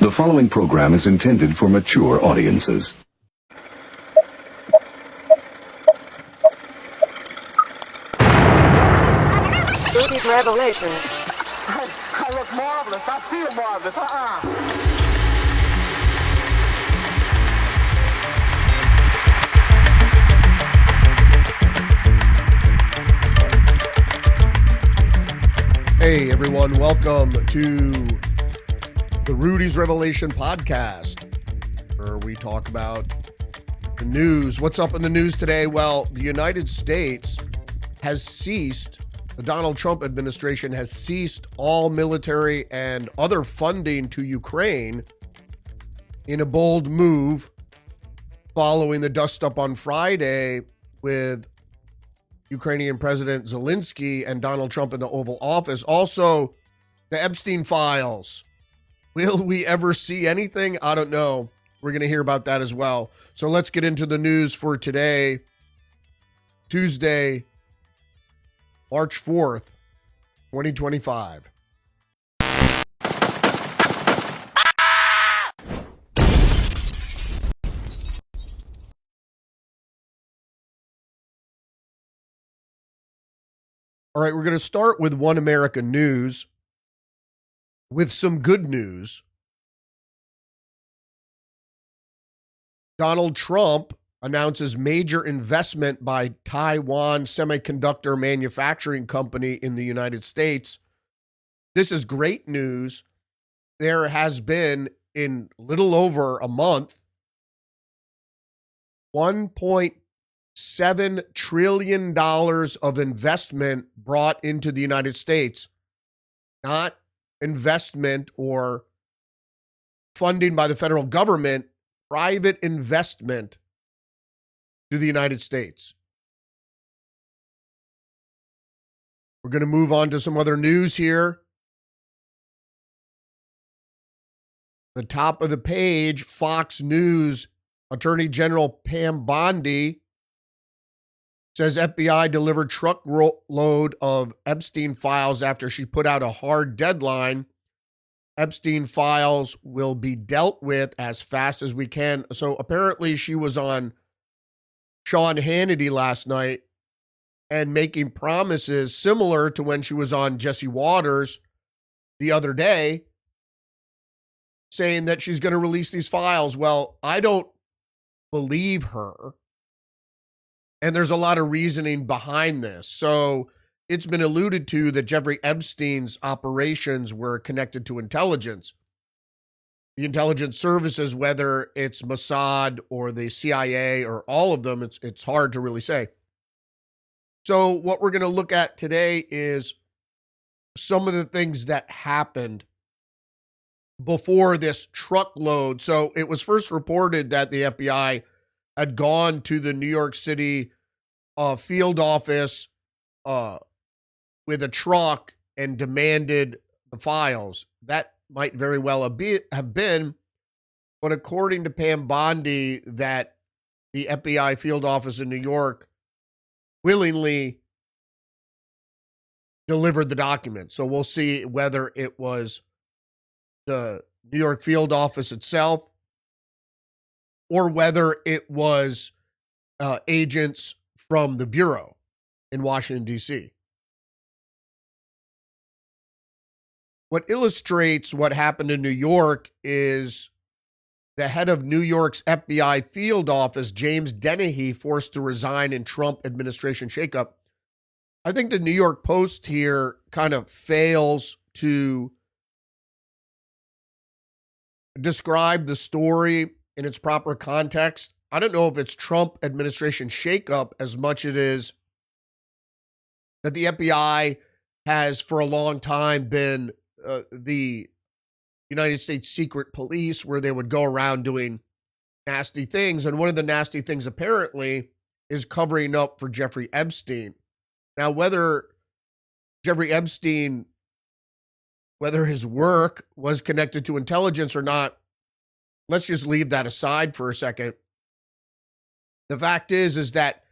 The following program is intended for mature audiences. Rudy's revelation. I look marvelous. I feel marvelous. Hey everyone, welcome to the Rudy's Revelation podcast, where we talk about the news. What's up in the news today? Well, the United States has ceased, the Donald Trump administration has ceased all military and other funding to Ukraine in a bold move following the dust-up on Friday with Ukrainian President Zelensky and Donald Trump in the Oval Office. Also, the Epstein files. Will we ever see anything? I don't know. We're going to hear about that as well. So let's get into the news for today, Tuesday, March 4th, 2025. All right, we're going to start with One America News with some good news. Donald Trump announces major investment by Taiwan Semiconductor Manufacturing Company in the United States. This is great news. There has been, in little over a month, $1.7 trillion of investment brought into the United States. Not investment or funding by the federal government, private investment to the United States. We're going to move on to some other news here. The top of the page, Fox News Attorney General Pam Bondi says FBI delivered truckload of Epstein files after she put out a hard deadline. Epstein files will be dealt with as fast as we can. So apparently she was on Sean Hannity last night and making promises similar to when she was on Jesse Waters the other day, saying that she's going to release these files. Well, I don't believe her. And there's a lot of reasoning behind this. So it's been alluded to that Jeffrey Epstein's operations were connected to intelligence. The intelligence services, whether it's Mossad or the CIA or all of them, it's hard to really say. So what we're going to look at today is some of the things that happened before this truckload. So it was first reported that the FBI had gone to the New York City field office with a truck and demanded the files. That might very well have been, but according to Pam Bondi, that the FBI field office in New York willingly delivered the document. So we'll see whether it was the New York field office itself or whether it was agents from the Bureau in Washington, D.C. What illustrates what happened in New York is the head of New York's FBI field office, James Dennehy, forced to resign in Trump administration shakeup. I think the New York Post here kind of fails to describe the story in its proper context. I don't know if it's Trump administration shakeup as much as it is that the FBI has for a long time been the United States secret police, where they would go around doing nasty things. And one of the nasty things apparently is covering up for Jeffrey Epstein. Now, whether Jeffrey Epstein, whether his work was connected to intelligence or not, let's just leave that aside for a second. The fact is that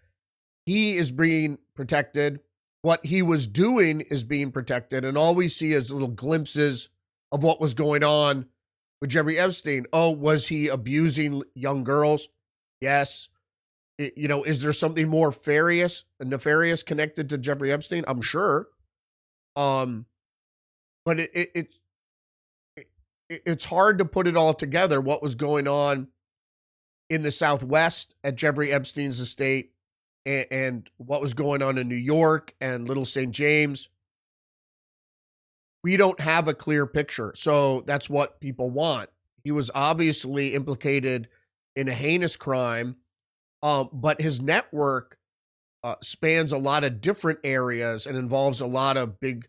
he is being protected. What he was doing is being protected. And all we see is little glimpses of what was going on with Jeffrey Epstein. Oh, was he abusing young girls? Yes. Is there something more nefarious connected to Jeffrey Epstein? I'm sure. But it's hard to put it all together. What was going on in the Southwest at Jeffrey Epstein's estate, and what was going on in New York and Little St. James. We don't have a clear picture. So that's what people want. He was obviously implicated in a heinous crime, but his network spans a lot of different areas and involves a lot of big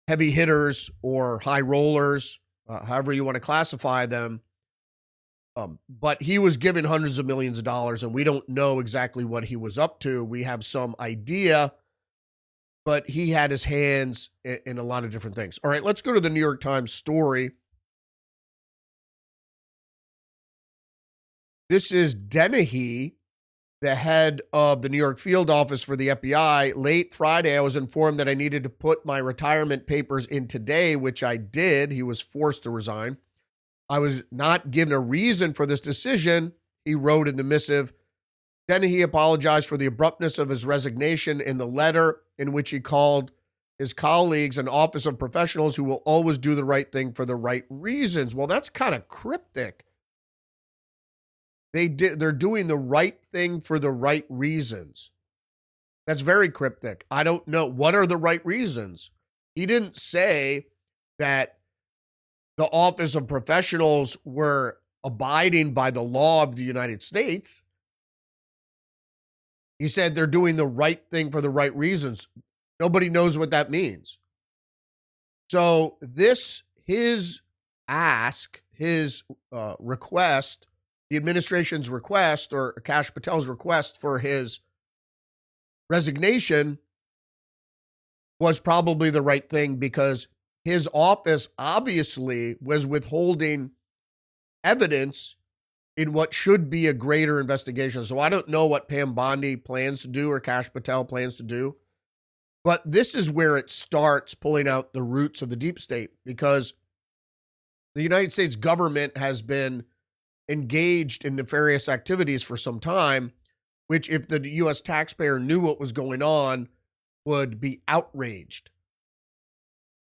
heavy hitters or high rollers, however you want to classify them. But he was given hundreds of millions of dollars, and we don't know exactly what he was up to. We have some idea, but he had his hands in a lot of different things. All right, let's go to the New York Times story. This is Dennehy, the head of the New York field office for the FBI. Late Friday, I was informed that I needed to put my retirement papers in today, which I did. He was forced to resign. I was not given a reason for this decision, he wrote in the missive. Dennehy apologized for the abruptness of his resignation in the letter, in which he called his colleagues an office of professionals who will always do the right thing for the right reasons. Well, that's kind of cryptic. They're doing the right thing for the right reasons. That's very cryptic. I don't know. What are the right reasons? He didn't say that the office of professionals were abiding by the law of the United States. He said they're doing the right thing for the right reasons. Nobody knows what that means. So his ask, his request, the administration's request, or Kash Patel's request for his resignation was probably the right thing, because his office obviously was withholding evidence in what should be a greater investigation. So I don't know what Pam Bondi plans to do or Kash Patel plans to do, but this is where it starts pulling out the roots of the deep state, because the United States government has been engaged in nefarious activities for some time, which, if the U.S. taxpayer knew what was going on, would be outraged.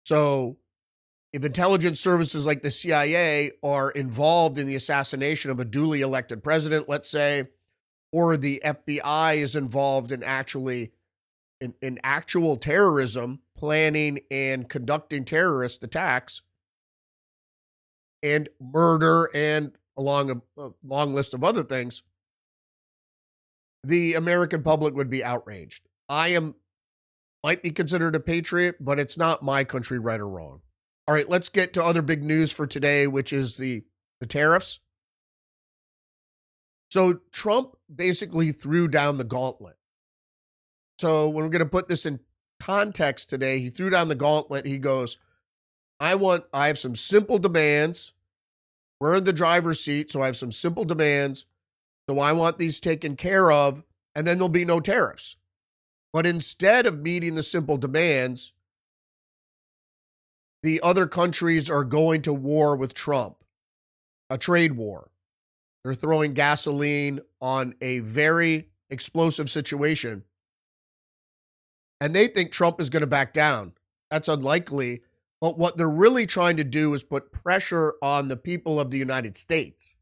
So if intelligence services like the CIA are involved in the assassination of a duly elected president, let's say, or the FBI is involved in actual terrorism, planning and conducting terrorist attacks and murder, and along a long list of other things, the American public would be outraged. Might be considered a patriot, but it's not my country, right or wrong. All right, let's get to other big news for today, which is the tariffs. So Trump basically threw down the gauntlet. So when we're going to put this in context today, he threw down the gauntlet. He goes, I have some simple demands. We're in the driver's seat, so I have some simple demands. So I want these taken care of, and then there'll be no tariffs. But instead of meeting the simple demands, the other countries are going to war with Trump, a trade war. They're throwing gasoline on a very explosive situation. And they think Trump is going to back down. That's unlikely. But what they're really trying to do is put pressure on the people of the United States.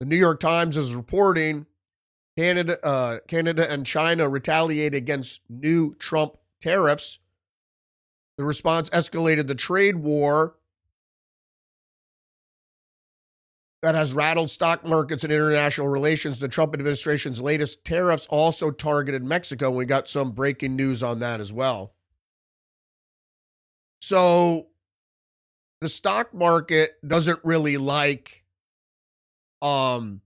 The New York Times is reporting Canada and China retaliate against new Trump tariffs. The response escalated the trade war that has rattled stock markets and international relations. The Trump administration's latest tariffs also targeted Mexico. We got some breaking news on that as well. So the stock market doesn't really like the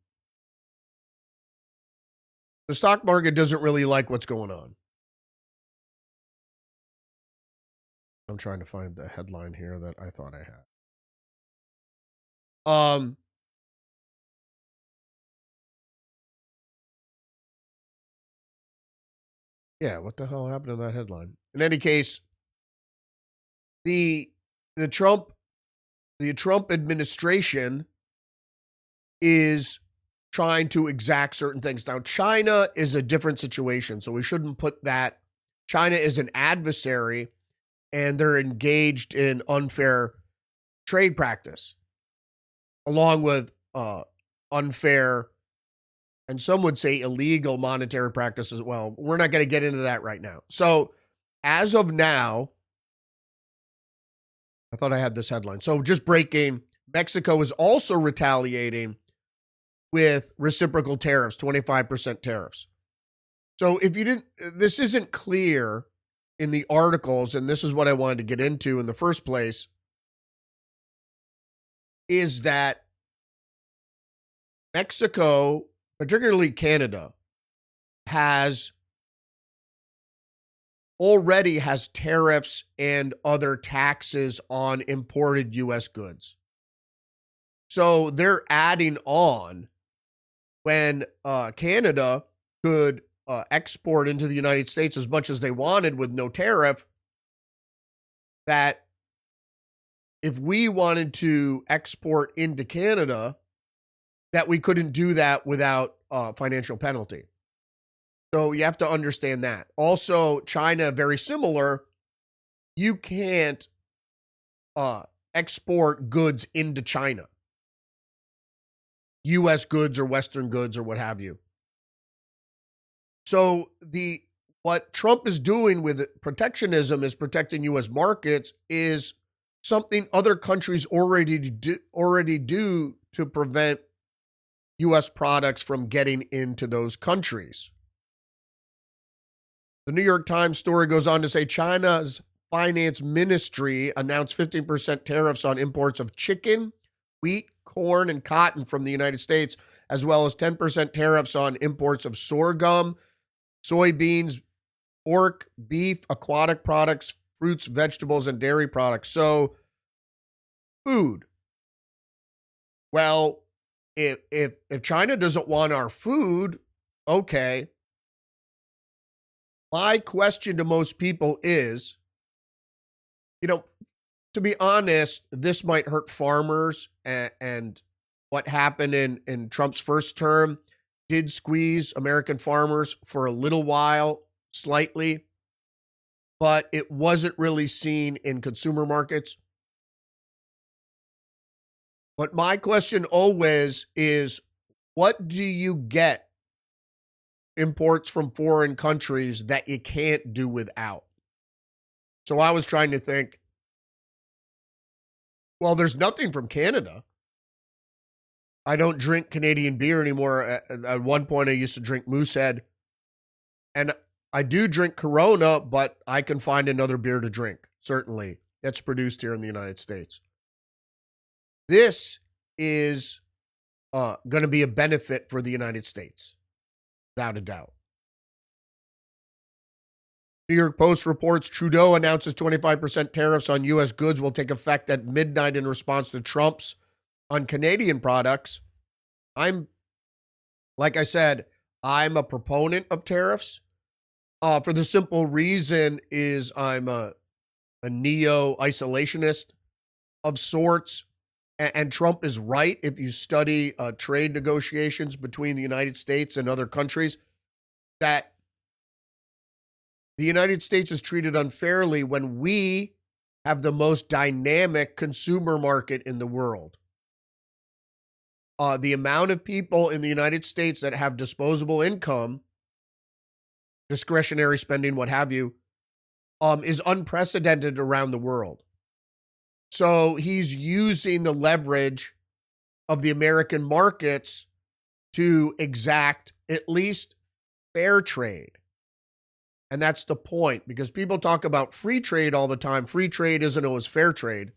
stock market doesn't really like what's going on. I'm trying to find the headline here that I thought I had. Yeah, what the hell happened to that headline? In any case, the the Trump the Trump administration is trying to exact certain things. Now, China is a different situation, so we shouldn't put that. China is an adversary, and they're engaged in unfair trade practice, along with unfair, and some would say illegal monetary practice as well. We're not going to get into that right now. So, as of now, I thought I had this headline. So, just breaking, Mexico is also retaliating with reciprocal tariffs, 25% tariffs. So if you didn't, this isn't clear in the articles, and this is what I wanted to get into in the first place, is that Mexico, particularly Canada, already has tariffs and other taxes on imported U.S. goods. So they're adding on when Canada could export into the United States as much as they wanted with no tariff, that if we wanted to export into Canada, that we couldn't do that without financial penalty. So you have to understand that. Also, China, very similar. You can't export goods into China. U.S. goods or Western goods or what have you. So what Trump is doing with protectionism is protecting U.S. markets is something other countries already do to prevent U.S. products from getting into those countries. The New York Times story goes on to say China's finance ministry announced 15% tariffs on imports of chicken, wheat, corn, and cotton from the United States, as well as 10% tariffs on imports of sorghum, soybeans, pork, beef, aquatic products, fruits, vegetables, and dairy products. So, food. Well, if China doesn't want our food, okay. My question to most people is, to be honest, this might hurt farmers, and what happened in Trump's first term did squeeze American farmers for a little while, slightly, but it wasn't really seen in consumer markets. But my question always is, what do you get imports from foreign countries that you can't do without? So I was trying to think, well, there's nothing from Canada. I don't drink Canadian beer anymore. At one point, I used to drink Moosehead. And I do drink Corona, but I can find another beer to drink, certainly, that's produced here in the United States. This is going to be a benefit for the United States, without a doubt. New York Post reports Trudeau announces 25% tariffs on U.S. goods will take effect at midnight in response to Trump's on Canadian products. Like I said, I'm a proponent of tariffs for the simple reason is I'm a neo-isolationist of sorts. And Trump is right. If you study trade negotiations between the United States and other countries, that the United States is treated unfairly when we have the most dynamic consumer market in the world. The amount of people in the United States that have disposable income, discretionary spending, what have you, is unprecedented around the world. So he's using the leverage of the American markets to exact at least fair trade. And that's the point, because people talk about free trade all the time. Free trade isn't always fair trade.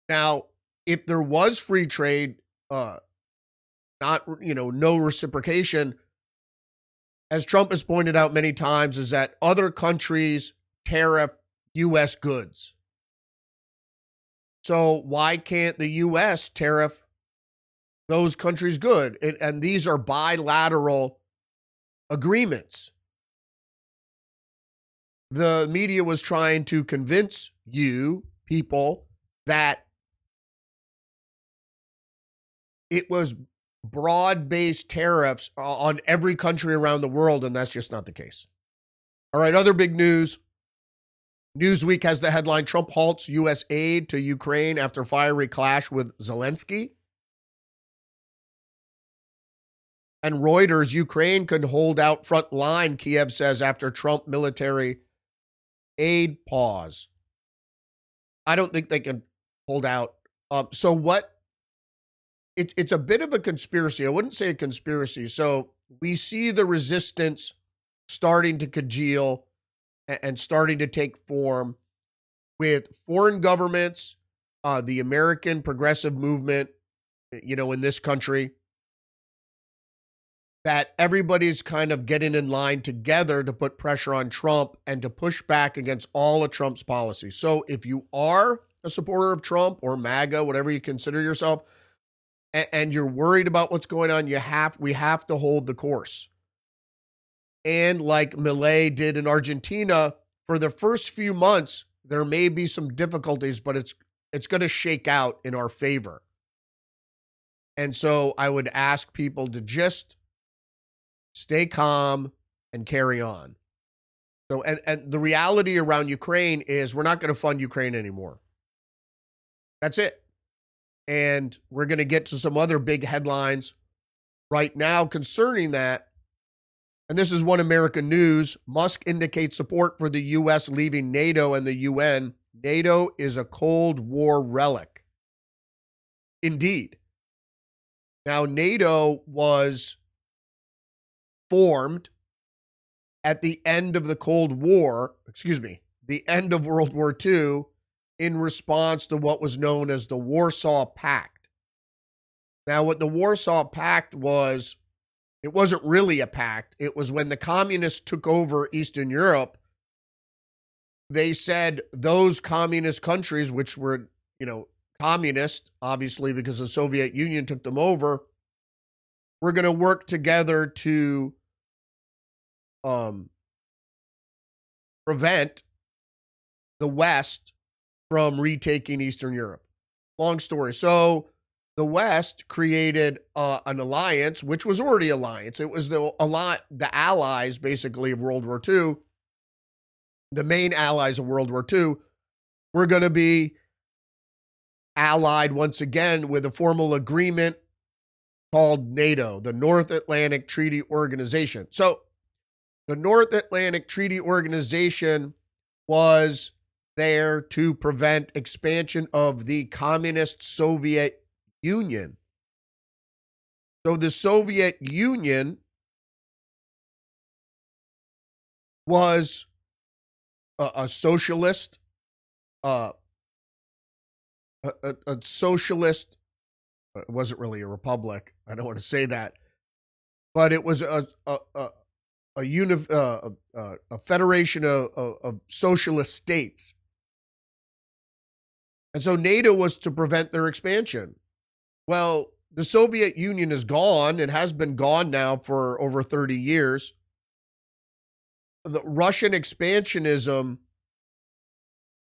Now, if there was free trade, no reciprocation, as Trump has pointed out many times, is that other countries tariff U.S. goods. So why can't the U.S. tariff those countries' good? And these are bilateral agreements. the media was trying to convince you, people, that it was broad-based tariffs on every country around the world, and that's just not the case. All right, other big news. Newsweek has the headline, Trump halts U.S. aid to Ukraine after fiery clash with Zelensky. And Reuters, Ukraine could hold out front line, Kiev says, after Trump military aid pause. I don't think they can hold out. So what? It's a bit of a conspiracy. I wouldn't say a conspiracy. So we see the resistance starting to congeal and starting to take form with foreign governments, the American progressive movement, in this country, that everybody's kind of getting in line together to put pressure on Trump and to push back against all of Trump's policies. So if you are a supporter of Trump or MAGA, whatever you consider yourself, and you're worried about what's going on, we have to hold the course. And like Milei did in Argentina, for the first few months, there may be some difficulties, but it's going to shake out in our favor. And so I would ask people to just stay calm and carry on. So, and the reality around Ukraine is we're not going to fund Ukraine anymore. That's it. And we're going to get to some other big headlines right now concerning that. And this is One American News. Musk indicates support for the U.S. leaving NATO and the UN. NATO is a Cold War relic. Indeed. Now, NATO was formed at the end of the Cold War, the end of World War II, in response to what was known as the Warsaw Pact. Now, what the Warsaw Pact was, it wasn't really a pact. It was when the communists took over Eastern Europe, they said those communist countries, which were, communist, obviously because the Soviet Union took them over, were going to work together to prevent the West from retaking Eastern Europe. Long story. So the West created an alliance, which was already an alliance. It was the allies, basically, of World War II. The main allies of World War II were going to be allied once again with a formal agreement called NATO, the North Atlantic Treaty Organization. So the North Atlantic Treaty Organization was there to prevent expansion of the communist Soviet Union. So the Soviet Union was a socialist, a socialist. It wasn't really a republic. I don't want to say that, but it was a federation of socialist states. And so NATO was to prevent their expansion. Well, the Soviet Union is gone. It has been gone now for over 30 years. The Russian expansionism,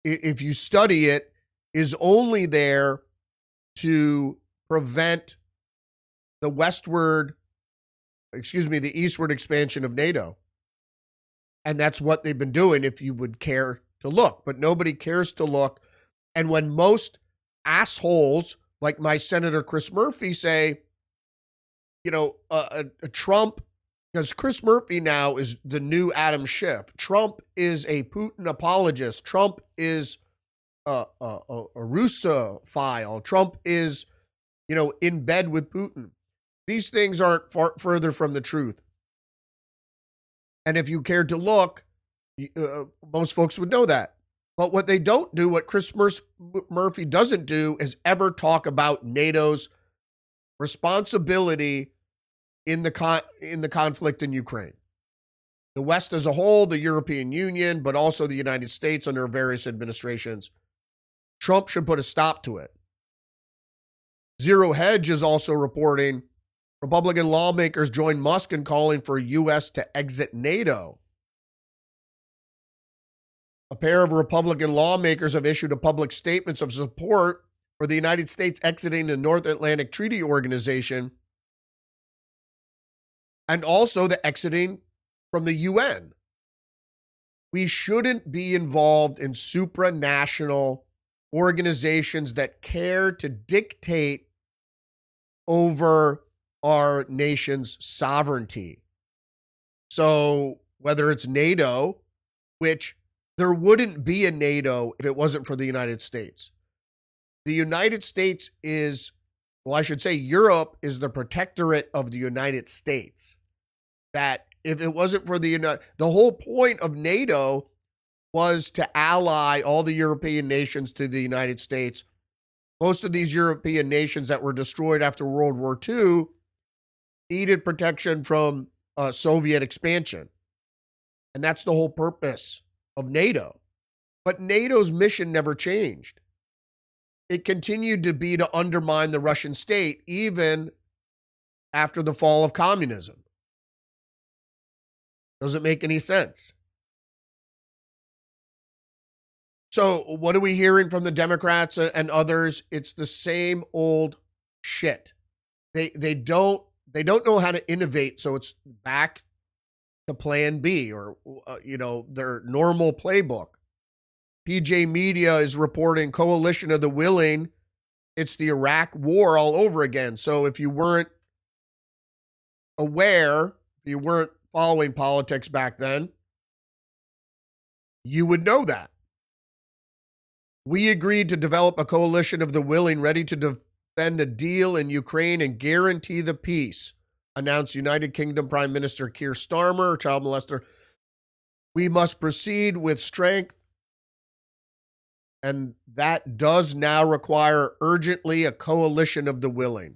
if you study it, is only there to prevent the eastward expansion of NATO. And that's what they've been doing, if you would care to look. But nobody cares to look. And when most assholes like my Senator Chris Murphy say, Trump, because Chris Murphy now is the new Adam Schiff. Trump is a Putin apologist. Trump is a Russophile. Trump is, in bed with Putin. These things aren't far further from the truth. And if you cared to look, most folks would know that. But what they don't do, what Chris Murphy doesn't do, is ever talk about NATO's responsibility in the conflict in Ukraine. The West as a whole, the European Union, but also the United States under various administrations. Trump should put a stop to it. Zero Hedge is also reporting Republican lawmakers join Musk in calling for U.S. to exit NATO. a pair of Republican lawmakers have issued a public statements of support for the United States exiting the North Atlantic Treaty Organization and also the exiting from the UN. We shouldn't be involved in supranational organizations that care to dictate over our nation's sovereignty. So whether it's NATO, which there wouldn't be a NATO if it wasn't for the United States. The United States is, well, I should say Europe is the protectorate of the United States. That if it wasn't for the whole point of NATO was to ally all the European nations to the United States. Most of these European nations that were destroyed after World War II needed protection from Soviet expansion. And that's the whole purpose of NATO. But NATO's mission never changed. It continued to be to undermine the Russian state even after the fall of communism. Doesn't make any sense. So what are we hearing from the Democrats and others? It's the same old shit. They don't know how to innovate, so it's back to plan B or their normal playbook. PJ Media is reporting coalition of the willing. It's the Iraq war all over again. So if you weren't aware, if you weren't following politics back then, you would know that. We agreed to develop a coalition of the willing ready to defend a deal in Ukraine and guarantee the peace, announced United Kingdom Prime Minister Keir Starmer, child molester. We must proceed with strength, and that does now require urgently a coalition of the willing.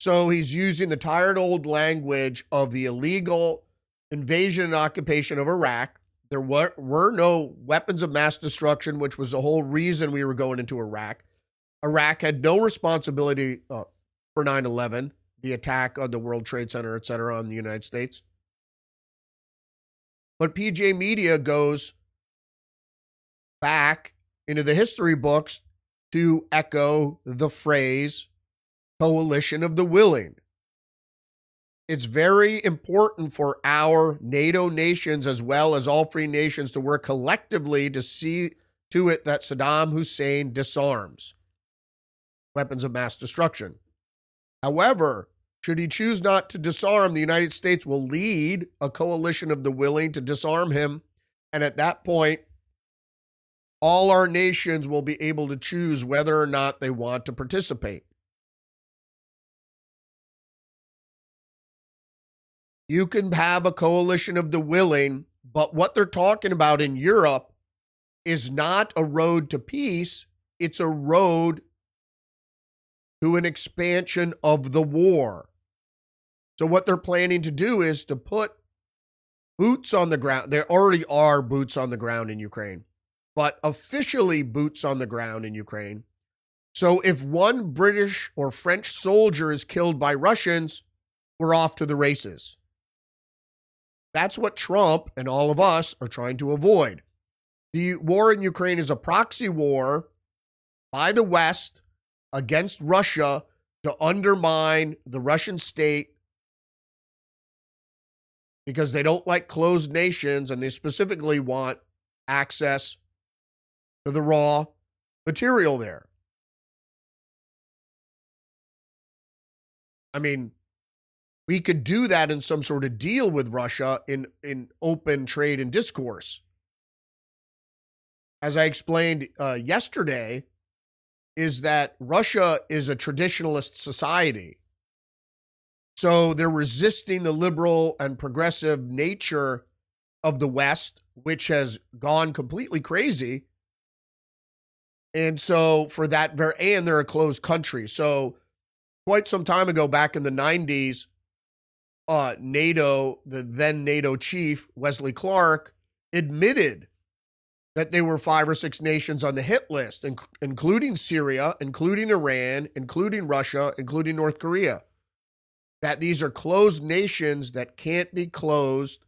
So he's using the tired old language of the illegal invasion and occupation of Iraq. There were no weapons of mass destruction, which was the whole reason we were going into Iraq. Iraq had no responsibility for 9/11, the attack on the World Trade Center, et cetera, on the United States. But PJ Media goes back into the history books to echo the phrase coalition of the willing. It's very important for our NATO nations as well as all free nations to work collectively to see to it that Saddam Hussein disarms weapons of mass destruction. However, should he choose not to disarm, the United States will lead a coalition of the willing to disarm him. And at that point, all our nations will be able to choose whether or not they want to participate. You can have a coalition of the willing, but what they're talking about in Europe is not a road to peace. It's a road to an expansion of the war. So what they're planning to do is to put boots on the ground. There already are boots on the ground in Ukraine, but officially boots on the ground in Ukraine. So if one British or French soldier is killed by Russians, we're off to the races. That's what Trump and all of us are trying to avoid. The war in Ukraine is a proxy war by the West against Russia to undermine the Russian state because they don't like closed nations and they specifically want access to the raw material there. I mean, we could do that in some sort of deal with Russia in open trade and discourse. As I explained yesterday, is that Russia is a traditionalist society. So they're resisting the liberal and progressive nature of the West, which has gone completely crazy. And so for that, and they're a closed country. So quite some time ago, back in the 90s, NATO, the then NATO chief, Wesley Clark, admitted that there were 5 or 6 nations on the hit list, including Syria, including Iran, including Russia, including North Korea, that these are closed nations that can't be closed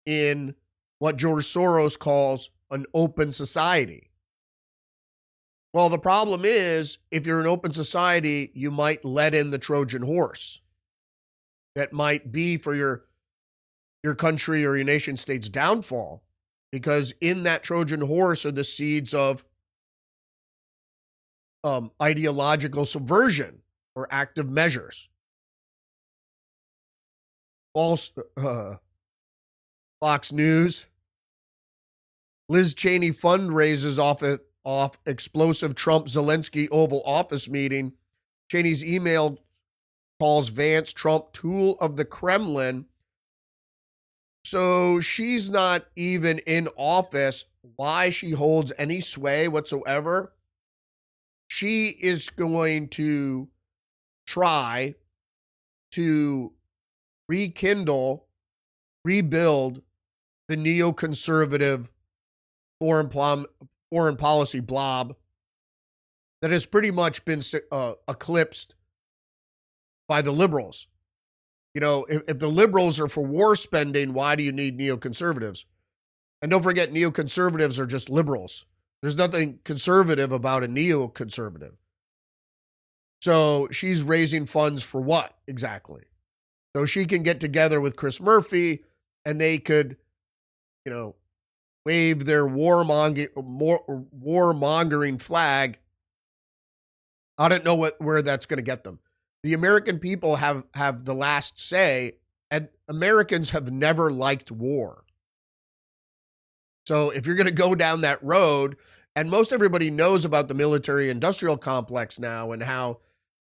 in what George Soros calls an open society. Well, the problem is, if you're an open society, you might let in the Trojan horse that might be for your country or your nation state's downfall, because in that Trojan horse are the seeds of ideological subversion or active measures. False Fox News. Liz Cheney fundraises off explosive Trump-Zelensky Oval Office meeting. Cheney's email calls Vance Trump tool of the Kremlin. So she's not even in office. Why she holds any sway whatsoever? She is going to try to rekindle, rebuild the neoconservative foreign policy blob that has pretty much been eclipsed by the liberals. You know, if the liberals are for war spending, why do you need neoconservatives? And don't forget, neoconservatives are just liberals. There's nothing conservative about a neoconservative. So she's raising funds for what exactly? So she can get together with Chris Murphy and they could, you know, wave their warmongering flag. I don't know where that's going to get them. The American people have the last say, and Americans have never liked war. So if you're going to go down that road, and most everybody knows about the military-industrial complex now and how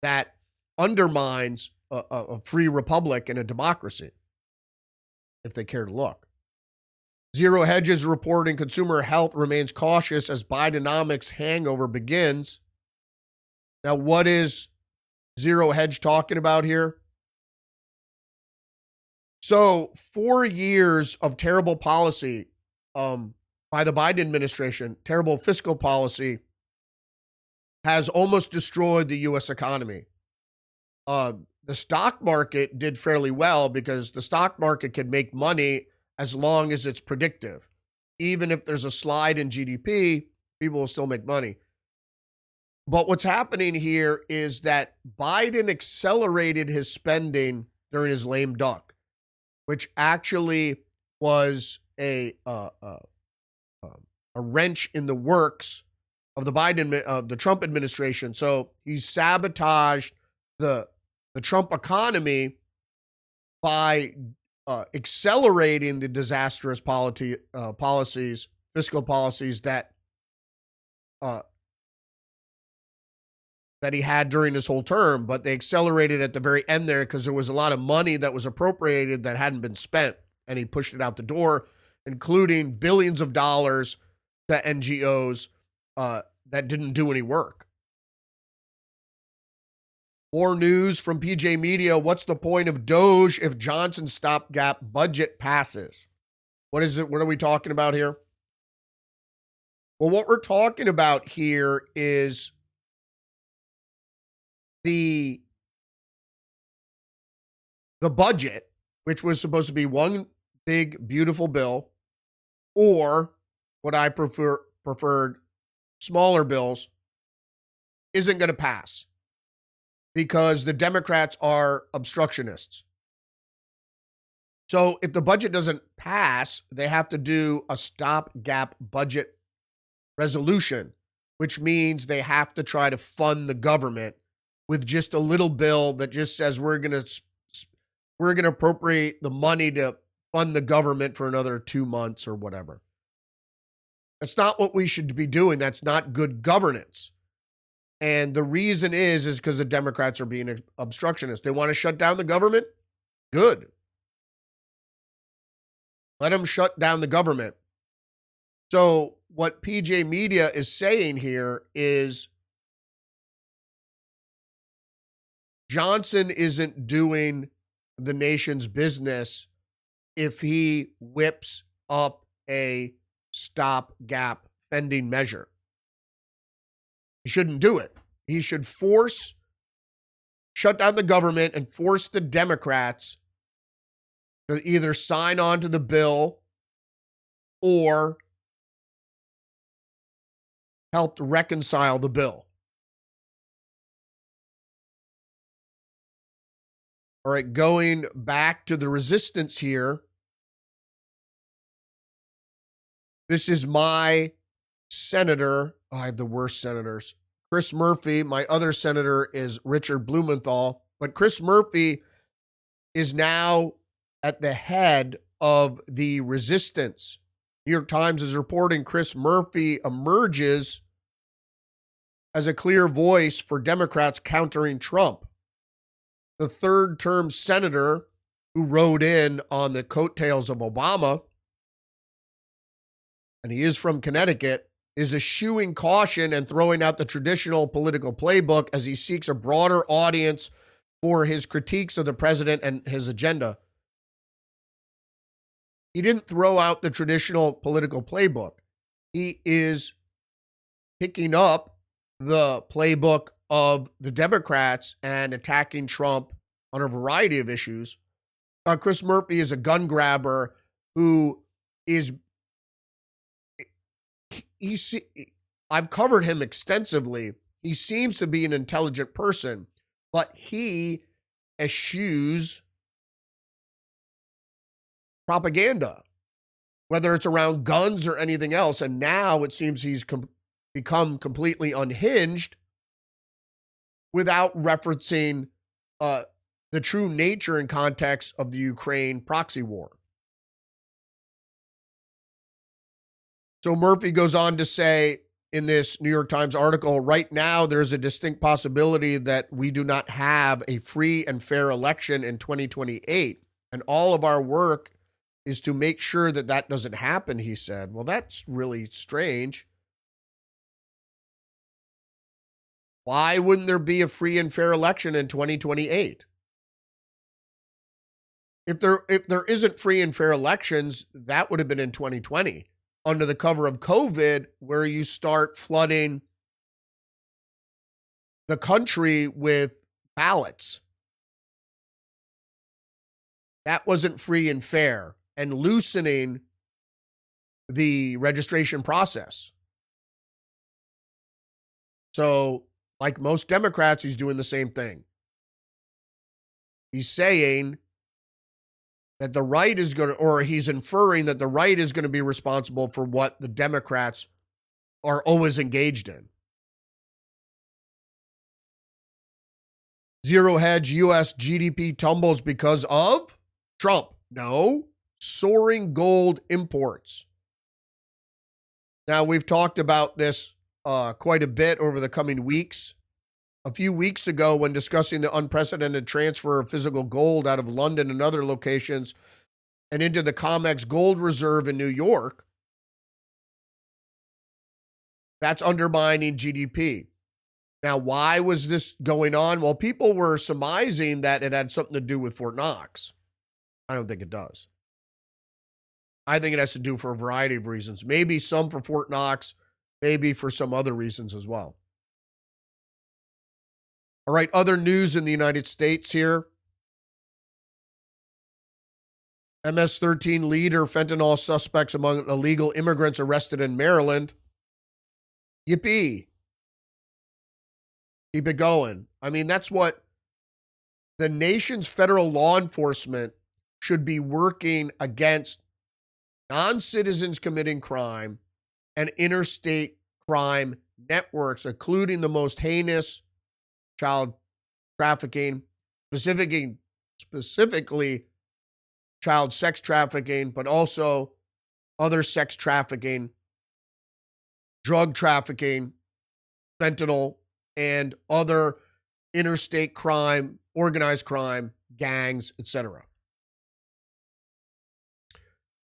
that undermines a free republic and a democracy, if they care to look. Zero Hedge's reporting consumer health remains cautious as Bidenomics hangover begins. Now, what is Zero Hedge talking about here? So 4 years of terrible policy by the Biden administration, terrible fiscal policy, has almost destroyed the U.S. economy. The stock market did fairly well because the stock market can make money as long as it's predictive. Even if there's a slide in GDP, people will still make money. But what's happening here is that Biden accelerated his spending during his lame duck, which actually was a wrench in the works of the Trump administration. So he sabotaged the Trump economy by accelerating the disastrous fiscal policies that he had during his whole term, but they accelerated at the very end there because there was a lot of money that was appropriated that hadn't been spent, and he pushed it out the door, including billions of dollars to NGOs that didn't do any work. More news from PJ Media. What's the point of Doge if Johnson's stopgap budget passes? What is it? What are we talking about here? Well, what we're talking about here is the budget, which was supposed to be one big, beautiful bill, or what I preferred, smaller bills, isn't going to pass because the Democrats are obstructionists. So if the budget doesn't pass, they have to do a stopgap budget resolution, which means they have to try to fund the government with just a little bill that just says we're going to appropriate the money to fund the government for another 2 months or whatever. That's not what we should be doing. That's not good governance. And the reason is because the Democrats are being obstructionists. They want to shut down the government? Good. Let them shut down the government. So what PJ Media is saying here is Johnson isn't doing the nation's business if he whips up a stopgap spending measure. He shouldn't do it. He should shut down the government and force the Democrats to either sign on to the bill or helped reconcile the bill. All right, going back to the resistance here. This is my senator. Oh, I have the worst senators. Chris Murphy. My other senator is Richard Blumenthal. But Chris Murphy is now at the head of the resistance. New York Times is reporting Chris Murphy emerges as a clear voice for Democrats countering Trump. The third-term senator who rode in on the coattails of Obama, and he is from Connecticut, is eschewing caution and throwing out the traditional political playbook as he seeks a broader audience for his critiques of the president and his agenda. He didn't throw out the traditional political playbook. He is picking up the playbook of the Democrats and attacking Trump on a variety of issues. Chris Murphy is a gun grabber who is, I've covered him extensively. He seems to be an intelligent person, but he eschews propaganda, whether it's around guns or anything else. And now it seems he's become completely unhinged without referencing the true nature and context of the Ukraine proxy war. So Murphy goes on to say in this New York Times article, right now there's a distinct possibility that we do not have a free and fair election in 2028. And all of our work is to make sure that that doesn't happen, he said. Well, that's really strange. Why wouldn't there be a free and fair election in 2028? If there isn't free and fair elections, that would have been in 2020 under the cover of COVID, where you start flooding the country with ballots. That wasn't free and fair, and loosening the registration process. So, like most Democrats, he's doing the same thing. He's saying that the right is going to, or he's inferring that the right is going to be responsible for what the Democrats are always engaged in. Zero hedge U.S. GDP tumbles because of Trump. No, soaring gold imports. Now, we've talked about this quite a bit over the coming weeks. A few weeks ago, when discussing the unprecedented transfer of physical gold out of London and other locations and into the COMEX gold reserve in New York, that's undermining GDP. Now, why was this going on? Well, people were surmising that it had something to do with Fort Knox. I don't think it does. I think it has to do for a variety of reasons. Maybe some for Fort Knox, maybe for some other reasons as well. All right, other news in the United States here. MS-13 leader, fentanyl suspects among illegal immigrants arrested in Maryland. Yippee. Keep it going. I mean, that's what the nation's federal law enforcement should be working against: non-citizens committing crime and interstate crime networks, including the most heinous child trafficking, specifically child sex trafficking, but also other sex trafficking, drug trafficking, fentanyl, and other interstate crime, organized crime, gangs, etc.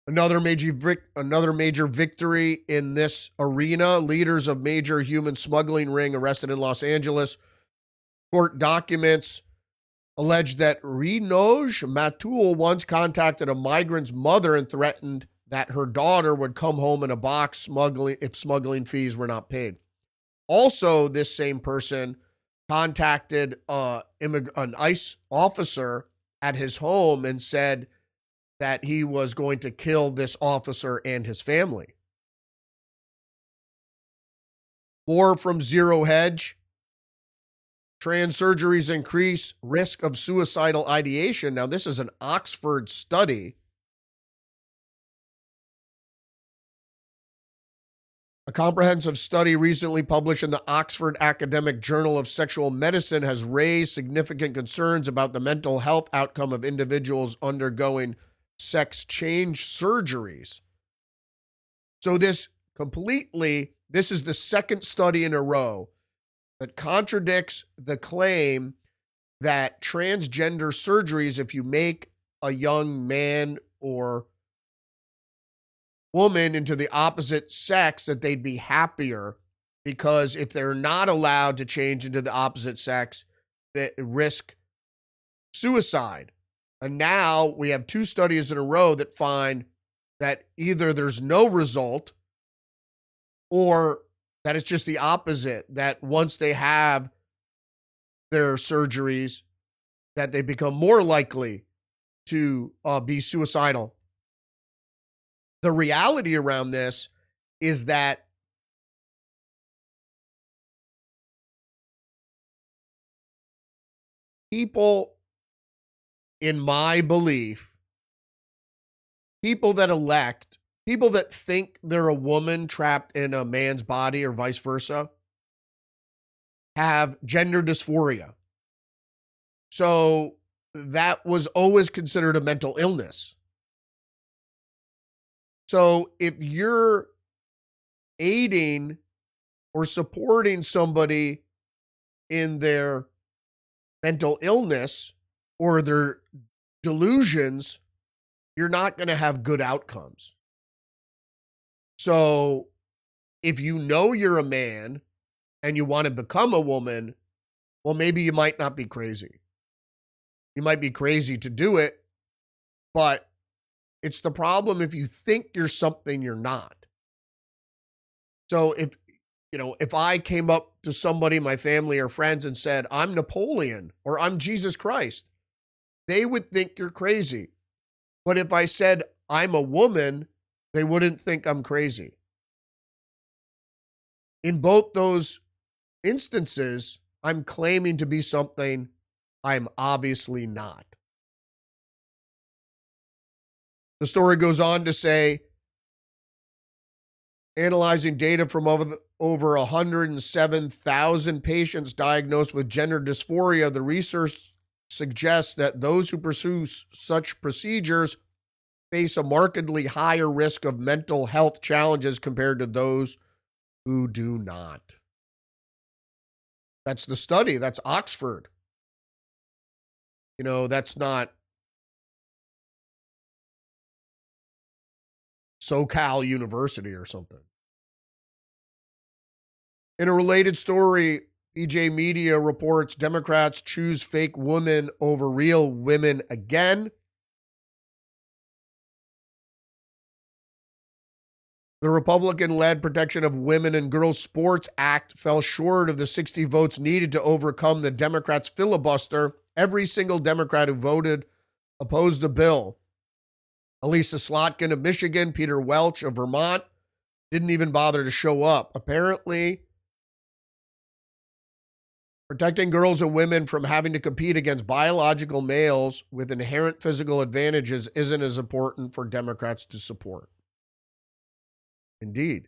Another major victory in this arena: leaders of major human smuggling ring arrested in Los Angeles. Court documents allege that Rinoj Matul once contacted a migrant's mother and threatened that her daughter would come home in a box if smuggling fees were not paid. Also, this same person contacted an ICE officer at his home and said that he was going to kill this officer and his family. More from Zero Hedge. Trans surgeries increase risk of suicidal ideation. Now, this is an Oxford study. A comprehensive study recently published in the Oxford Academic Journal of Sexual Medicine has raised significant concerns about the mental health outcome of individuals undergoing sex change surgeries. So this is the second study in a row that contradicts the claim that transgender surgeries, if you make a young man or woman into the opposite sex, that they'd be happier, because if they're not allowed to change into the opposite sex, they risk suicide. And now we have two studies in a row that find that either there's no result or that it's just the opposite, that once they have their surgeries, that they become more likely to be suicidal. The reality around this is that people, in my belief, people that elect, people that think they're a woman trapped in a man's body or vice versa, have gender dysphoria. So that was always considered a mental illness. So if you're aiding or supporting somebody in their mental illness or their delusions, you're not going to have good outcomes. So if you know you're a man and you want to become a woman, well, maybe you might not be crazy. You might be crazy to do it, but it's the problem if you think you're something you're not. So if I came up to somebody, my family or friends, and said, I'm Napoleon or I'm Jesus Christ, they would think you're crazy. But if I said I'm a woman, they wouldn't think I'm crazy. In both those instances, I'm claiming to be something I'm obviously not. The story goes on to say, analyzing data from over 107,000 patients diagnosed with gender dysphoria, the research suggests that those who pursue such procedures face a markedly higher risk of mental health challenges compared to those who do not. That's the study. That's Oxford. That's not SoCal University or something. In a related story, BJ Media reports Democrats choose fake women over real women again. The Republican-led Protection of Women and Girls Sports Act fell short of the 60 votes needed to overcome the Democrats' filibuster. Every single Democrat who voted opposed the bill. Elisa Slotkin of Michigan, Peter Welch of Vermont didn't even bother to show up. Apparently, protecting girls and women from having to compete against biological males with inherent physical advantages isn't as important for Democrats to support. Indeed.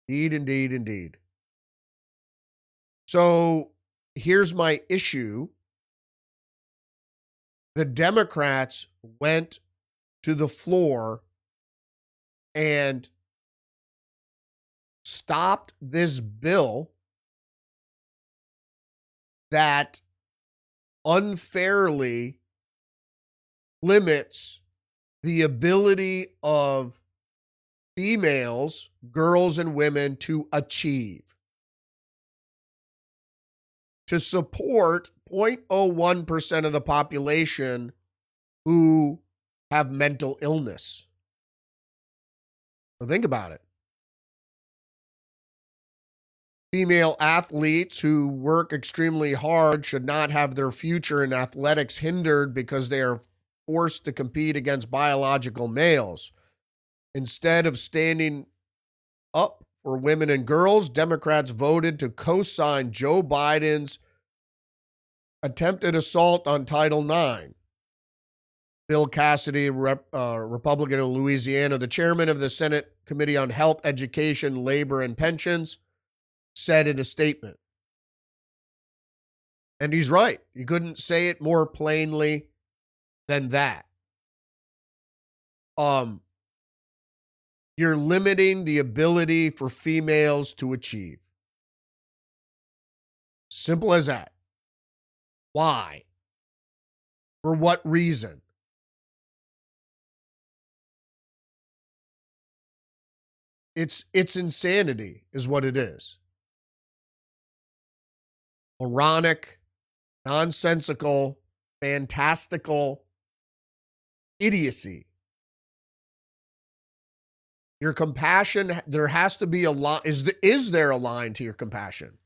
Indeed. So here's my issue. The Democrats went to the floor and stopped this bill that unfairly limits the ability of females, girls, and women to achieve, to support 0.01% of the population who have mental illness. So think about it. Female athletes who work extremely hard should not have their future in athletics hindered because they are forced to compete against biological males. Instead of standing up for women and girls, Democrats voted to co-sign Joe Biden's attempted assault on Title IX. Bill Cassidy, Republican of Louisiana, the chairman of the Senate Committee on Health, Education, Labor, and Pensions, said in a statement. And he's right. You couldn't say it more plainly than that. You're limiting the ability for females to achieve. Simple as that. Why? For what reason? It's insanity is what it is. Moronic, nonsensical, fantastical idiocy. Your compassion, there has to be a line. Is there a line to your compassion?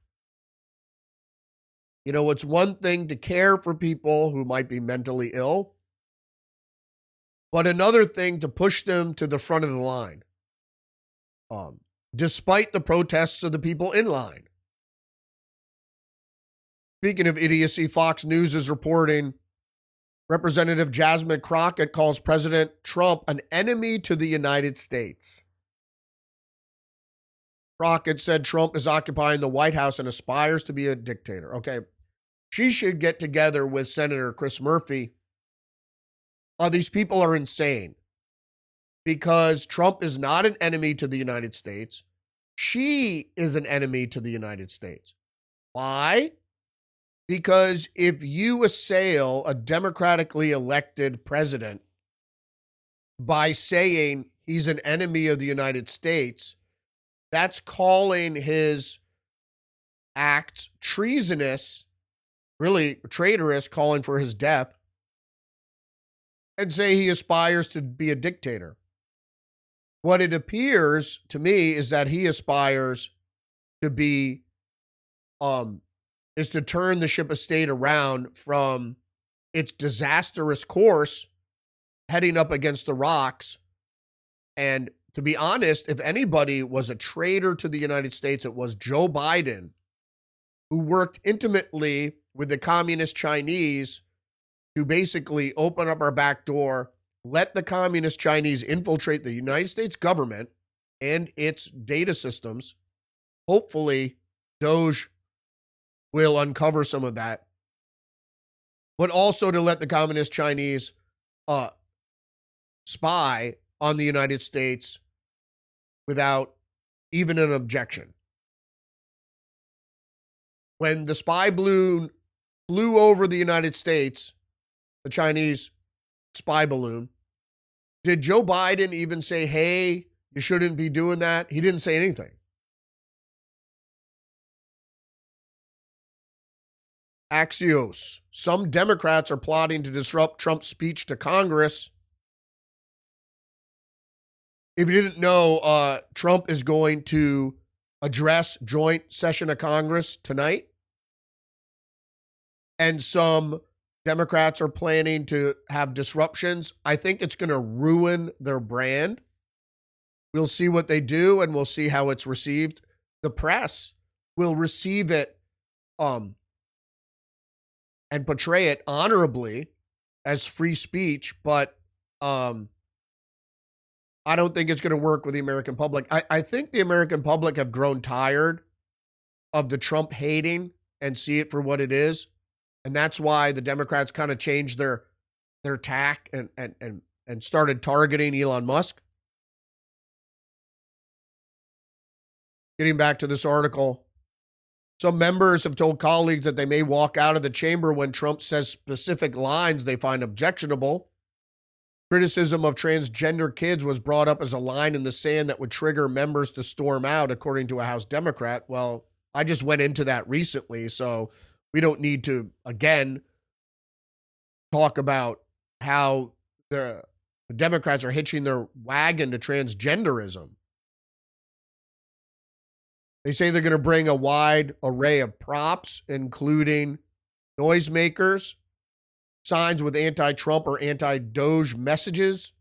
You know, it's one thing to care for people who might be mentally ill, but another thing to push them to the front of the line, despite the protests of the people in line. Speaking of idiocy, Fox News is reporting Representative Jasmine Crockett calls President Trump an enemy to the United States. Crockett said Trump is occupying the White House and aspires to be a dictator. Okay, she should get together with Senator Chris Murphy. These people are insane because Trump is not an enemy to the United States. She is an enemy to the United States. Why? Because if you assail a democratically elected president by saying he's an enemy of the United States, that's calling his acts treasonous, really traitorous, calling for his death, and say he aspires to be a dictator. What it appears to me is that he aspires to be, is to turn the ship of state around from its disastrous course heading up against the rocks. And to be honest, if anybody was a traitor to the United States, it was Joe Biden, who worked intimately with the communist Chinese to basically open up our back door, let the communist Chinese infiltrate the United States government and its data systems. Hopefully, Doge will uncover some of that, but also to let the communist Chinese spy on the United States without even an objection. When the spy balloon flew over the United States, the Chinese spy balloon, did Joe Biden even say, hey, you shouldn't be doing that? He didn't say anything. Axios. Some Democrats are plotting to disrupt Trump's speech to Congress. If you didn't know, Trump is going to address joint session of Congress tonight. And some Democrats are planning to have disruptions. I think it's going to ruin their brand. We'll see what they do, and we'll see how it's received. The press will receive it and portray it honorably as free speech, but I don't think it's going to work with the American public. I think the American public have grown tired of the Trump hating and see it for what it is. And that's why the Democrats kind of changed their tack and started targeting Elon Musk. Getting back to this article, some members have told colleagues that they may walk out of the chamber when Trump says specific lines they find objectionable. Criticism of transgender kids was brought up as a line in the sand that would trigger members to storm out, according to a House Democrat. Well, I just went into that recently, so we don't need to, again, talk about how the Democrats are hitching their wagon to transgenderism. They say they're going to bring a wide array of props, including noisemakers, signs with anti-Trump or anti-Doge messages.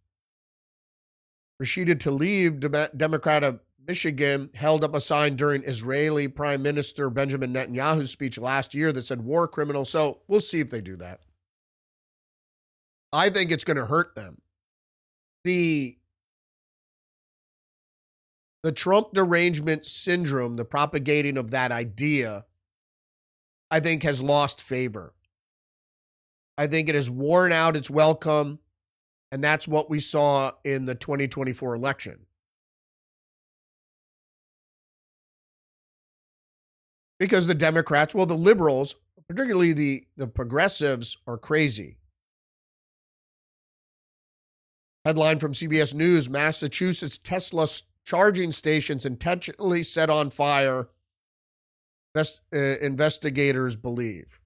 Rashida Tlaib, Democrat of Michigan, held up a sign during Israeli Prime Minister Benjamin Netanyahu's speech last year that said war criminal. So we'll see if they do that. I think it's going to hurt them. The Trump derangement syndrome, the propagating of that idea, I think has lost favor. I think it has worn out its welcome, and that's what we saw in the 2024 election. Because the Democrats, well, the liberals, particularly the progressives, are crazy. Headline from CBS News, Massachusetts Tesla charging stations intentionally set on fire, investigators believe.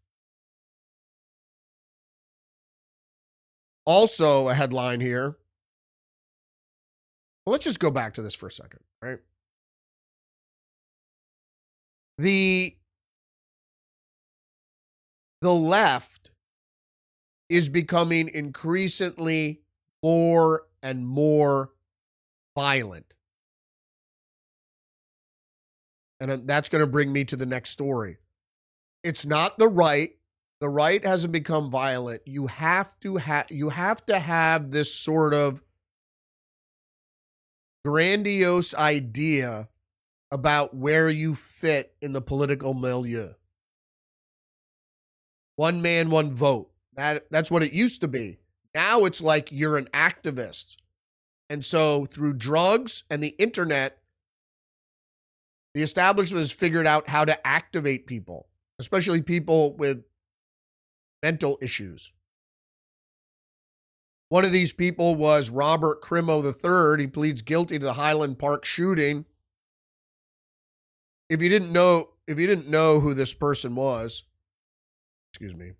Also a headline here. Well, let's just go back to this for a second, right? The left is becoming increasingly more and more violent. And that's going to bring me to the next story. It's not the right. The right hasn't become violent. You have to have this sort of grandiose idea about where you fit in the political milieu. One man, one vote. That's what it used to be. Now it's like you're an activist. And so through drugs and the internet, the establishment has figured out how to activate people, especially people with mental issues. One of these people was Robert Crimo III. He pleads guilty to the Highland Park shooting. If you didn't know who this person was, excuse me.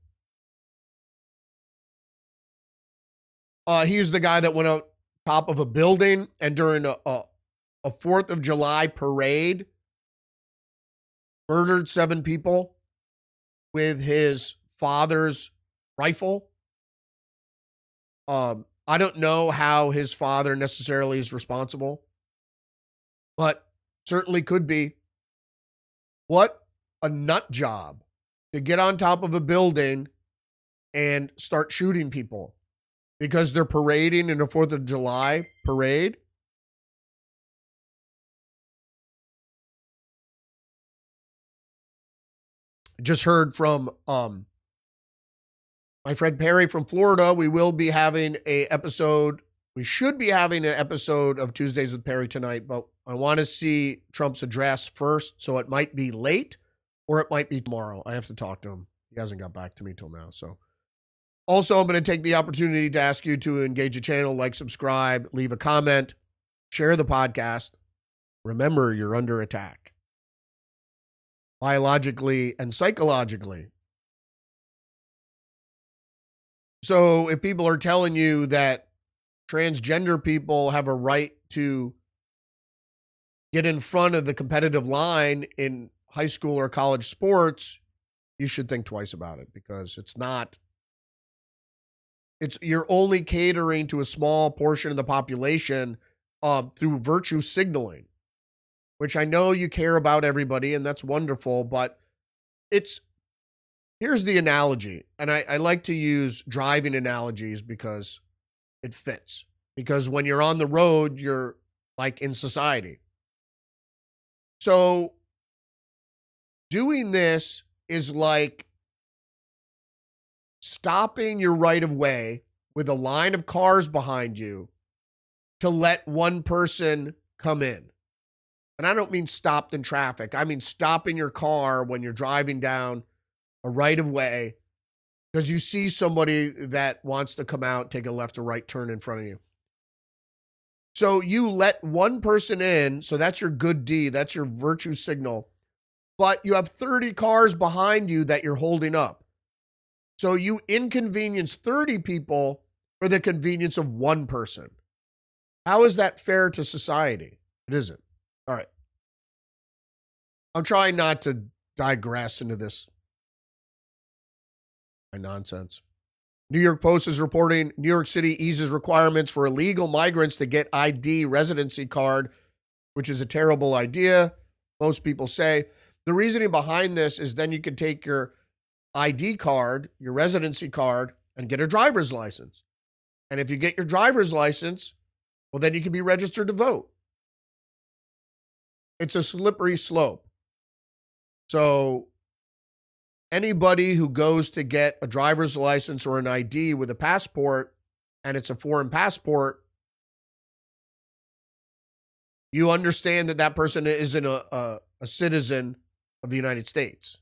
He's the guy that went out top of a building and during a 4th of July parade murdered 7 people with his father's rifle. I don't know how his father necessarily is responsible, but certainly could be. What a nut job to get on top of a building and start shooting people because they're parading in a 4th of July parade. Just heard from my friend Perry from Florida. We will be having a episode. We should be having an episode of Tuesdays with Perry tonight, but I want to see Trump's address first, so it might be late or it might be tomorrow. I have to talk to him. He hasn't got back to me till now. So, also, I'm going to take the opportunity to ask you to engage the channel, like, subscribe, leave a comment, share the podcast. Remember, you're under attack, biologically and psychologically. So if people are telling you that transgender people have a right to get in front of the competitive line in high school or college sports, you should think twice about it, because you're only catering to a small portion of the population through virtue signaling, which I know you care about everybody, and that's wonderful, but here's the analogy, and I like to use driving analogies because it fits. Because when you're on the road, you're like in society. So doing this is like stopping your right of way with a line of cars behind you to let one person come in. And I don't mean stopped in traffic. I mean stopping your car when you're driving down a right of way because you see somebody that wants to come out, take a left or right turn in front of you. So you let one person in, so that's your good deed, that's your virtue signal, but you have 30 cars behind you that you're holding up. So you inconvenience 30 people for the convenience of one person. How is that fair to society? It isn't. All right. I'm trying not to digress into this nonsense. New York Post is reporting New York City eases requirements for illegal migrants to get ID residency card, which is a terrible idea. Most people say the reasoning behind this is then you can take your ID card, your residency card, and get a driver's license. And if you get your driver's license, well, then you can be registered to vote. It's a slippery slope. So anybody who goes to get a driver's license or an ID with a passport, and it's a foreign passport, you understand that that person isn't a citizen of the United States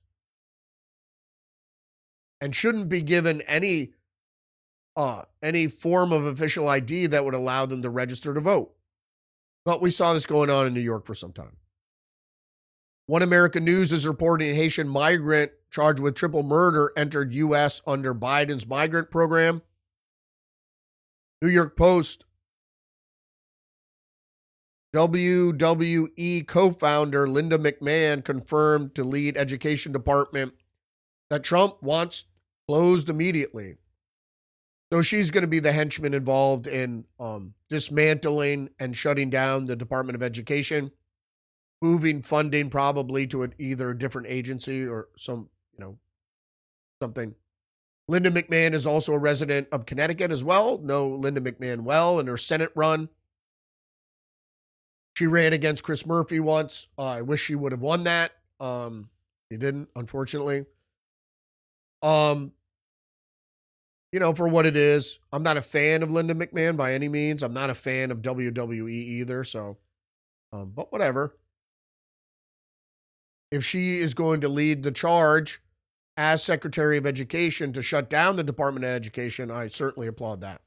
and shouldn't be given any form of official ID that would allow them to register to vote. But we saw this going on in New York for some time. One American News is reporting a Haitian migrant charged with triple murder entered U.S. under Biden's migrant program. New York Post, WWE co-founder Linda McMahon confirmed to lead education department that Trump wants closed immediately. So she's going to be the henchman involved in dismantling and shutting down the Department of Education, moving funding probably to either a different agency or something. Linda McMahon is also a resident of Connecticut as well. Know Linda McMahon well in her Senate run. She ran against Chris Murphy once. I wish she would have won that. She didn't, unfortunately. For what it is, I'm not a fan of Linda McMahon by any means. I'm not a fan of WWE either. So, but whatever. If she is going to lead the charge as Secretary of Education to shut down the Department of Education, I certainly applaud that.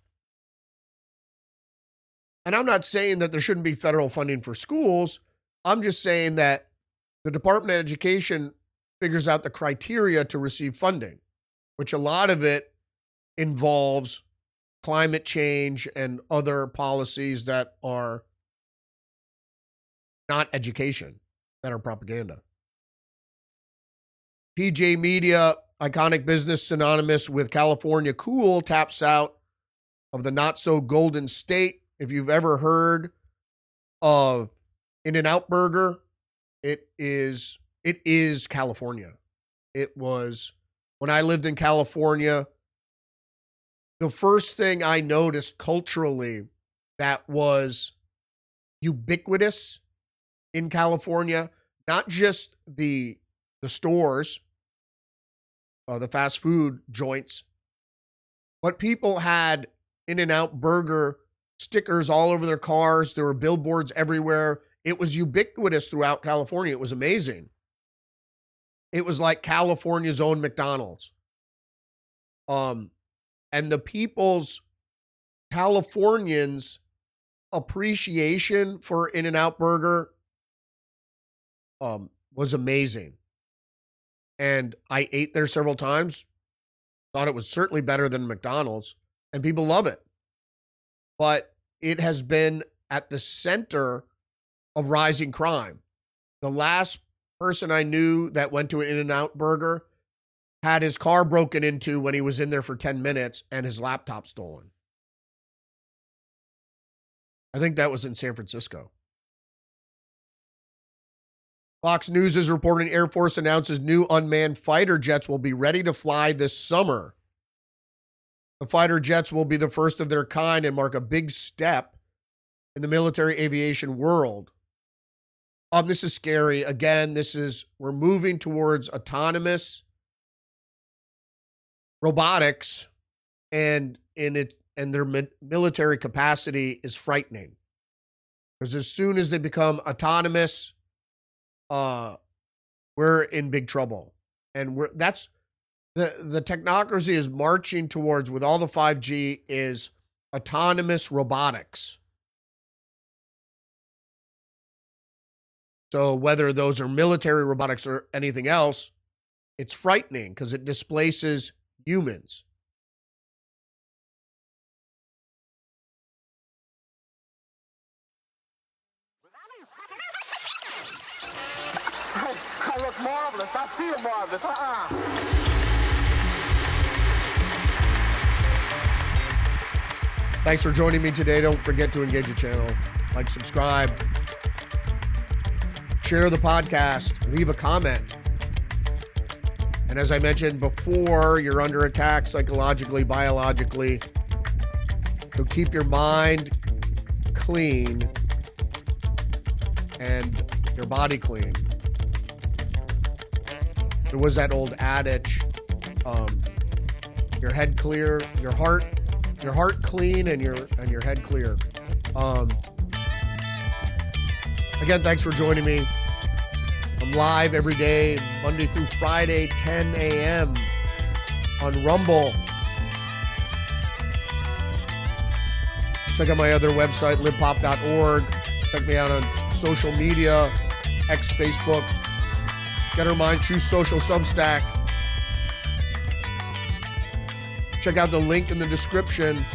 And I'm not saying that there shouldn't be federal funding for schools. I'm just saying that the Department of Education figures out the criteria to receive funding, which a lot of it involves climate change and other policies that are not education, that are propaganda. PJ Media, iconic business synonymous with California cool, taps out of the not-so-golden state. If you've ever heard of In-N-Out Burger, it is California. It was, when I lived in California, the first thing I noticed culturally that was ubiquitous in California, not just the stores, the fast food joints, but people had In-N-Out Burger stickers all over their cars. There were billboards everywhere. It was ubiquitous throughout California. It was amazing. It was like California's own McDonald's. And the Californians' appreciation for In-N-Out Burger was amazing. And I ate there several times. Thought it was certainly better than McDonald's. And people love it. But it has been at the center of rising crime. The last person I knew that went to an In-N-Out Burger had his car broken into when he was in there for 10 minutes and his laptop stolen. I think that was in San Francisco. Fox News is reporting Air Force announces new unmanned fighter jets will be ready to fly this summer. The fighter jets will be the first of their kind and mark a big step in the military aviation world. This is scary. Again, we're moving towards autonomous robotics, and their military capacity is frightening. Because as soon as they become autonomous, we're in big trouble. And that's the technocracy is marching towards, with all the 5G, is autonomous robotics. So whether those are military robotics or anything else, it's frightening because it displaces humans. marvelous. I feel marvelous. Thanks for joining me today. Don't forget to engage the channel. Like, subscribe. Share the podcast. Leave a comment. And as I mentioned before, you're under attack psychologically, biologically. So keep your mind clean and your body clean. There was that old adage, your head clear, your heart clean and your head clear. Again, thanks for joining me. I'm live every day, Monday through Friday, 10 a.m. on Rumble. Check out my other website, livepop.org. Check me out on social media, X, Facebook, Get Her Mind, Choose Social, Substack. Check out the link in the description.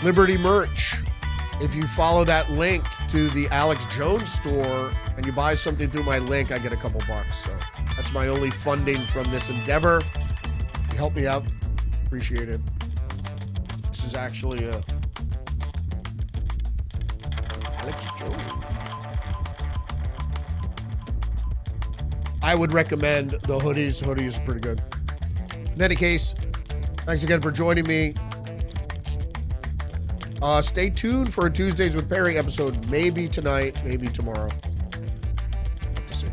Liberty merch. If you follow that link to the Alex Jones store and you buy something through my link, I get a couple bucks. So that's my only funding from this endeavor. You help me out. Appreciate it. This is actually a Alex Jones. I would recommend the hoodies. The hoodies are pretty good. In any case, thanks again for joining me. Stay tuned for a Tuesdays with Perry episode, maybe tonight, maybe tomorrow. Have to see.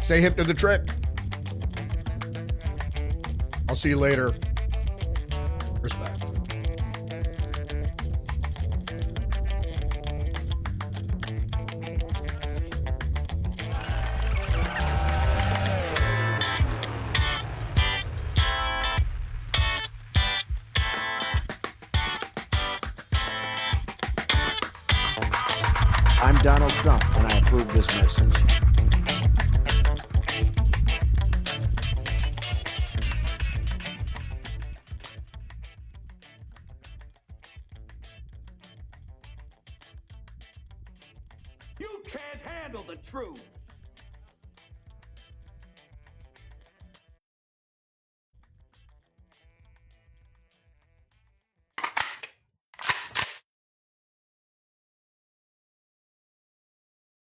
Stay hip to the trick. I'll see you later. Respect. I'm Donald Trump, and I approve this message. You can't handle the truth.